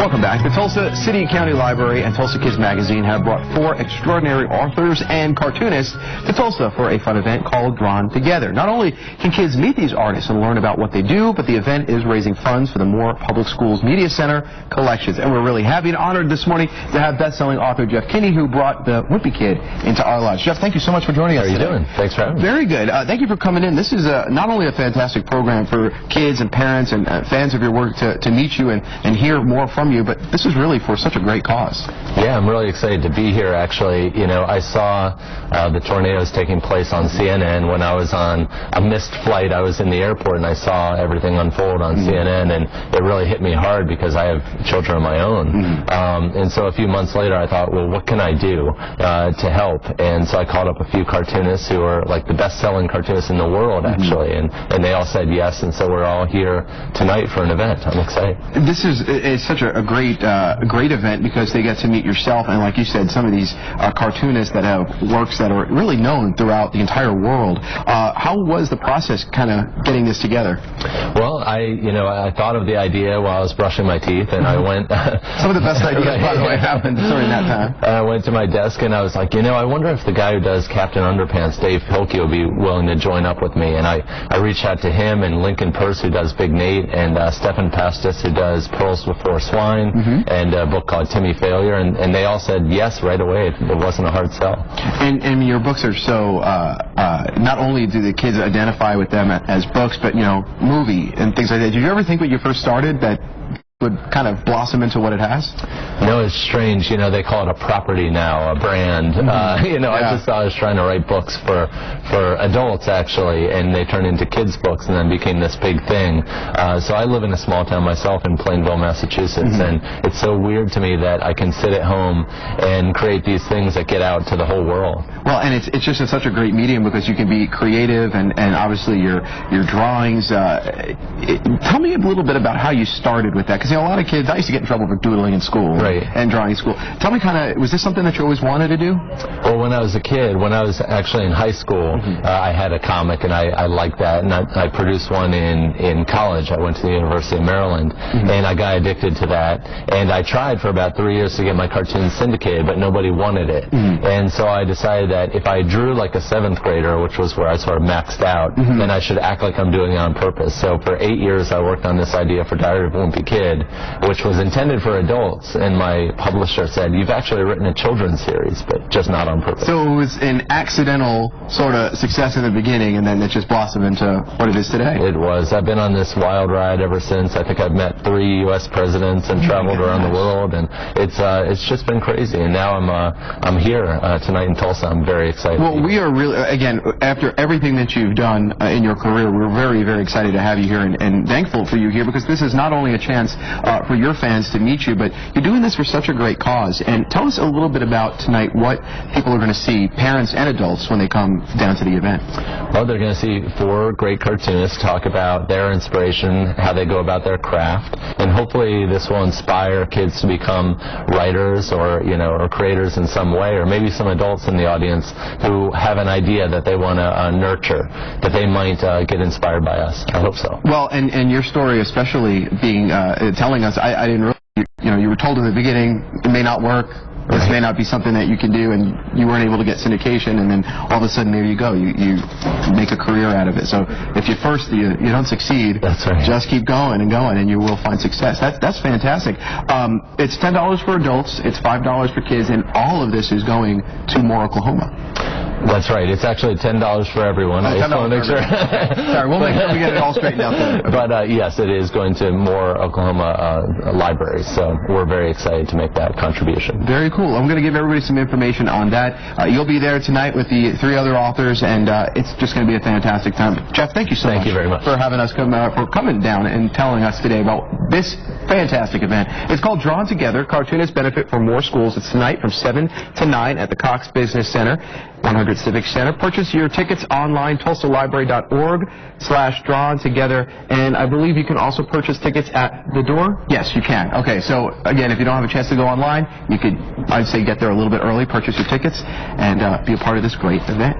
Welcome back. The Tulsa City and County Library and Tulsa Kids Magazine have brought 4 extraordinary authors and cartoonists to Tulsa for a fun event called Drawn Together. Not only can kids meet these artists and learn about what they do, but the event is raising funds for the Moore Public Schools Media Center collections. And we're really happy and honored this morning to have best-selling author Jeff Kinney, who brought the Wimpy Kid into our lives. Jeff, thank you so much for joining us today. How are you doing? Thanks for having me. Very good. Thank you for coming in. This is not only a fantastic program for kids and parents and fans of your work to meet you and hear more from you, but this is really for such a great cause. Yeah, I'm really excited to be here, actually. You know, I saw the tornadoes taking place on CNN when I was on a missed flight. I was in the airport and I saw everything unfold on CNN, and it really hit me hard because I have children of my own. And so a few months later I thought, well, what can I do to help? And so I called up a few cartoonists who are like the best-selling cartoonists in the world, actually, and they all said yes, and so we're all here tonight for an event. I'm excited. This is such a great event because they get to meet yourself and, like you said, some of these cartoonists that have works that are really known throughout the entire world. How was the process kind of getting this together? Well, I thought of the idea while I was brushing my teeth, and I went... Some of the best ideas, by the way, happened during that time. I went to my desk and I was like, I wonder if the guy who does Captain Underpants, Dave Pilkey, will be willing to join up with me. And I reached out to him and Lincoln Purse, who does Big Nate, and Stephen Pastis, who does Pearls Before Swine, and a book called Timmy Failure, and they all said yes right away. It wasn't a hard sell. And your books are so, not only do the kids identify with them as books, but, movie and things like that. Did you ever think when you first started that would kind of blossom into what it has? No, it's strange. They call it a property now, a brand. I just thought I was trying to write books for adults, actually, and they turned into kids' books and then became this big thing. So I live in a small town myself in Plainville, Massachusetts, and it's so weird to me that I can sit at home and create these things that get out to the whole world. Well, and it's just such a great medium because you can be creative and obviously your drawings. Tell me a little bit about how you started with that, because a lot of kids, I used to get in trouble for doodling in school and drawing in school. Tell me was this something that you always wanted to do? Well, when I was a kid, when I was actually in high school, I had a comic and I liked that, and I produced one in college. I went to the University of Maryland, and I got addicted to that, and I tried for about 3 years to get my cartoons syndicated, but nobody wanted it. And so I decided that if I drew like a 7th grader, which was where I sort of maxed out, then I should act like I'm doing it on purpose. So for 8 years I worked on this idea for Diary of a Wimpy Kid, which was intended for adults, and my publisher said, you've actually written a children's series, but just not on purpose. So it was an accidental sort of success in the beginning, and then it just blossomed into what it is today. It was. I've been on this wild ride ever since. I think I've met 3 U.S. presidents and traveled around the world, and it's just been crazy. And now I'm here tonight in Tulsa. I'm very excited. Well, we are really, again, after everything that you've done in your career, we're very, very excited to have you here and thankful for you here, because this is not only a chance for your fans to meet you, but you're doing this for such a great cause. And tell us a little bit about tonight what people are going to see, parents and adults, when they come down to the event. Well, they're going to see 4 great cartoonists talk about their inspiration, how they go about their craft, and hopefully this will inspire kids to become writers or creators in some way, or maybe some adults in the audience who have an idea that they want to nurture, that they might get inspired by us. I hope so. Well, and your story especially being telling us, I didn't really, you were told in the beginning it may not work, or this may not be something that you can do, and you weren't able to get syndication, and then all of a sudden there you go, you make a career out of it. So if you don't succeed, that's right, just keep going and going, and you will find success. That's fantastic. It's $10 for adults, it's $5 for kids, and all of this is going to Moore, Oklahoma. That's right. It's actually $10 for everyone. I just want to make sure. Sorry, we'll make sure we get it all straightened out there. But yes, it is going to Moore, Oklahoma libraries. So we're very excited to make that contribution. Very cool. I'm going to give everybody some information on that. You'll be there tonight with the 3 other authors, and it's just going to be a fantastic time. Jeff, thank you so much. Thank you very much for having us for coming down and telling us today about this fantastic event. It's called Drawn Together, Cartoonists Benefit for More Schools. It's tonight from 7 to 9 at the Cox Business Center, 100 Civic Center. Purchase your tickets online, tulsalibrary.org/drawn together. And I believe you can also purchase tickets at the door? Yes, you can. Okay, so again, if you don't have a chance to go online, you could, I'd say, get there a little bit early, purchase your tickets, and be a part of this great event.